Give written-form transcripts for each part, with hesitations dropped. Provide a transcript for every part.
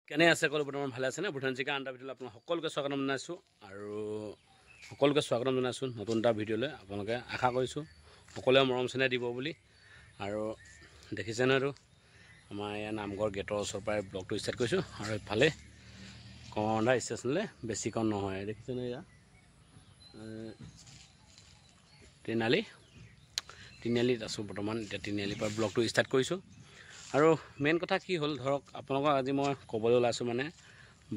কেনে আছে সকলো বৰ্তমান ভালে আছেনে? বুধানজিকা আণ্ডা ভিডিঅ'লৈ আপোনালোক সকলোকে স্বাগতম জনাইছোঁ আৰু সকলোকে স্বাগতম জনাইছোঁ নতুন এটা ভিডিঅ'লৈ। আপোনালোকে আশা কৰিছোঁ সকলোৱে মৰম চেনেহ দিব বুলি। আৰু দেখিছেনে আৰু আমাৰ ইয়াৰ নামঘৰ গেটৰ ওচৰৰ পৰাই ব্লগটো ষ্টাৰ্ট কৰিছোঁ আৰু এইফালে কমলা ষ্টেচনলৈ বেছি কম নহয়। দেখিছেনে এয়া তিনিআলিত আছোঁ বৰ্তমান। এতিয়া তিনিআলিৰ পৰা ব্লগটো ষ্টাৰ্ট কৰিছোঁ। আৰু মেইন কথা কি হ'ল ধৰক আপোনালোকক আজি মই ক'বলৈ ওলাইছোঁ, মানে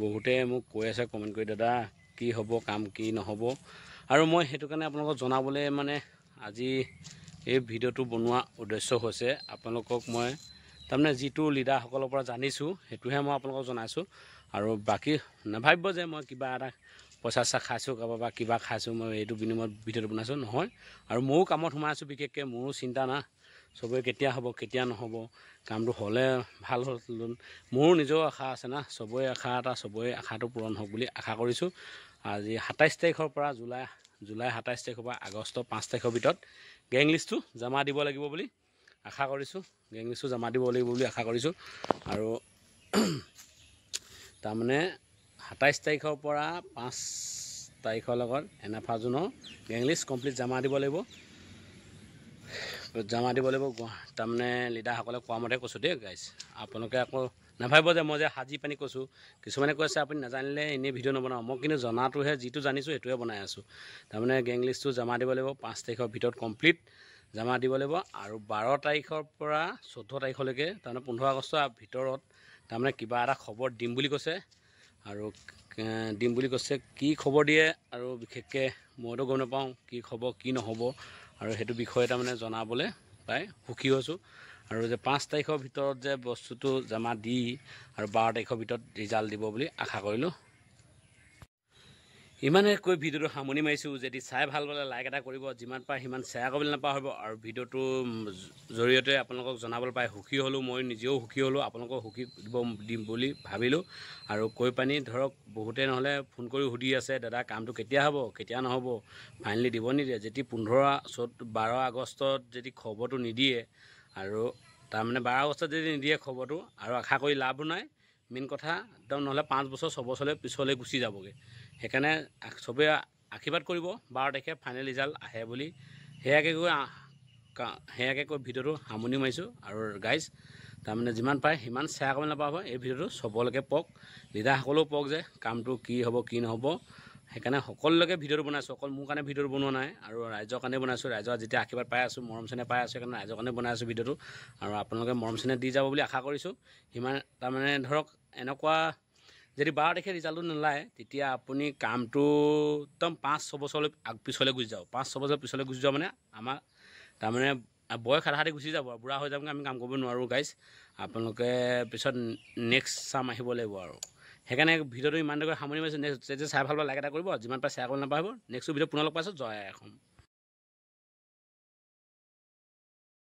বহুতে মোক কৈ আছে কমেণ্ট কৰি, দাদা কি হ'ব কাম কি নহ'ব। আৰু মই সেইটো কাৰণে আপোনালোকক জনাবলৈ মানে আজি এই ভিডিঅ'টো বনোৱা উদ্দেশ্য হৈছে, আপোনালোকক মই তাৰমানে যিটো লিডাৰসকলৰ পৰা জানিছোঁ সেইটোহে মই আপোনালোকক জনাইছোঁ। আৰু বাকী নাভাবিব যে মই কিবা এটা পইচা চইচা খাইছোঁ কাৰোবাৰ বা কিবা খাইছোঁ মই এইটো বিনিময়ত ভিডিঅ'টো বনাইছোঁ, নহয়। আৰু ময়ো কামত সোমাই আছোঁ, বিশেষকৈ মোৰো চিন্তা না চবৰে কেতিয়া হ'ব কেতিয়া নহ'ব। কামটো হ'লে ভাল হ'ল, মোৰো নিজৰো আশা আছে না, চবৰে আশা এটা, চবৰে আশাটো পূৰণ হওক বুলি আশা কৰিছোঁ। আজি 27 তাৰিখৰ পৰা জুলাই 27 তাৰিখৰ পৰা আগষ্ট 5 তাৰিখৰ ভিতৰত গেং লিষ্টটো জমা দিব লাগিব বুলি আশা কৰিছোঁ। গেং লিষ্টটো জমা দিব লাগিব বুলি আশা কৰিছোঁ। আৰু তাৰমানে 27 তাৰিখৰ পৰা 5 তাৰিখৰ লগত NFR জোনৰ গেং লিষ্ট কমপ্লিট জমা দিব লাগিব। তাৰমানে লিডাৰসকলে কোৱা মতে কৈছোঁ দেই গাইজ। আপোনালোকে আকৌ নাভাবিব যে মই যে সাজি পানি কৈছোঁ। কিছুমানে কৈছে আপুনি নাজানিলে এনেই ভিডিঅ' নবনাওঁ, মই কিন্তু জনাটোহে, যিটো জানিছোঁ সেইটোৱে বনাই আছোঁ। তাৰমানে গেং লিষ্টটো জমা দিব লাগিব 5 তাৰিখৰ ভিতৰত কমপ্লিট জমা দিব লাগিব। আৰু 12 তাৰিখৰ পৰা 14 তাৰিখলৈকে তাৰমানে 15 আগষ্টৰ ভিতৰত তাৰমানে কিবা এটা খবৰ দিম বুলি কৈছে। আৰু কি খবৰ দিয়ে আৰু বিশেষকৈ মইতো গম নাপাওঁ কি খবৰ কি নহ'ব। আৰু সেইটো বিষয়ে তাৰমানে জনাবলৈ পাই সুখী হৈছোঁ। আৰু যে 5 তাৰিখৰ ভিতৰত যে বস্তুটো জমা দি আৰু 12 তাৰিখৰ ভিতৰত ৰিজাল্ট দিব বুলি আশা কৰিলোঁ। ইমানে কৈ ভিডিঅ'টো সামৰণি মাৰিছোঁ। যদি চাই ভাল পালে লাইক এটা কৰিব, যিমান পাৰে সিমান শ্বেয়াৰ কৰিবলৈ নাপাহৰিব। আৰু ভিডিঅ'টোৰ জৰিয়তে আপোনালোকক জনাবলৈ পাই সুখী হ'লোঁ, মই নিজেও সুখী হ'লোঁ, আপোনালোকক সুখী দিম বুলি ভাবিলোঁ। আৰু কৈ পানি ধৰক বহুতে নহ'লে ফোন কৰি সুধি আছে, দাদা কামটো কেতিয়া হ'ব কেতিয়া নহ'ব, ফাইনেলি দিব নিদিয়ে। যদি 12 আগষ্টত যদি খবৰটো নিদিয়ে, আৰু তাৰমানে 12 আগষ্টত যদি নিদিয়ে খবৰটো, আৰু আশা কৰি লাভো নাই। মেইন কথা একদম নহ'লে 5 বছৰ 6 বছৰলৈ পিছলৈ গুচি যাবগৈ। সেইকাৰণে চবেই আশীৰ্বাদ কৰিব 12 তাৰিখে ফাইনেল ৰিজাল্ট আহে বুলি। সেয়াকৈ কৈ ভিডিঅ'টো সামৰণি মাৰিছোঁ। আৰু গাইজ তাৰমানে যিমান পাৰে সিমান শ্বেয়াৰ কৰিব নাপাব। এই ভিডিঅ'টো চবলৈকে পওক, লিডাৰসকলেও পওক যে কামটো কি হ'ব কি নহ'ব। সেইকাৰণে সকলোলৈকে ভিডিঅ'টো বনাইছোঁ, অকল মোৰ কাৰণে ভিডিঅ'টো বনোৱা নাই, আৰু ৰাইজৰ কাৰণে বনাইছোঁ। ৰাইজৰ যেতিয়া আশীৰ্বাদ পাই আছোঁ, মৰম চেনেহ পাই আছোঁ, সেইকাৰণে ৰাইজৰ কাৰণে বনাই আছোঁ ভিডিঅ'টো। আৰু আপোনালোকে মৰম চেনেহ দি যাব বুলি আশা কৰিছোঁ। সিমান তাৰমানে ধৰক এনেকুৱা যদি 12 তাৰিখে ৰিজাল্টটো নোলায়, তেতিয়া আপুনি কামটো একদম 5-6 বছৰলৈ পিছলৈ গুচি যাওক। 5-6 বছৰ পিছলৈ গুচি যাওঁ মানে আমাৰ তাৰমানে বয়স আধাতে গুচি যাব, বুঢ়া হৈ যাবগৈ, আমি কাম কৰিব নোৱাৰোঁ গাইজ। আপোনালোকে পিছত নেক্সট চাম আহিব লাগিব। আৰু সেইকাৰণে ভিডিঅ'টো ইমান দেৰি সামৰণি মাৰিছোঁ। নেক্সট যেতিয়া চাই ভাল পাব লাইক এটা কৰিব, যিমান পাৰে শ্বেয়াৰ কৰিব নাপাহৰিব। নেক্সট ভিডিঅ' পুনৰ লগ পাইছোঁ। জয় অসম।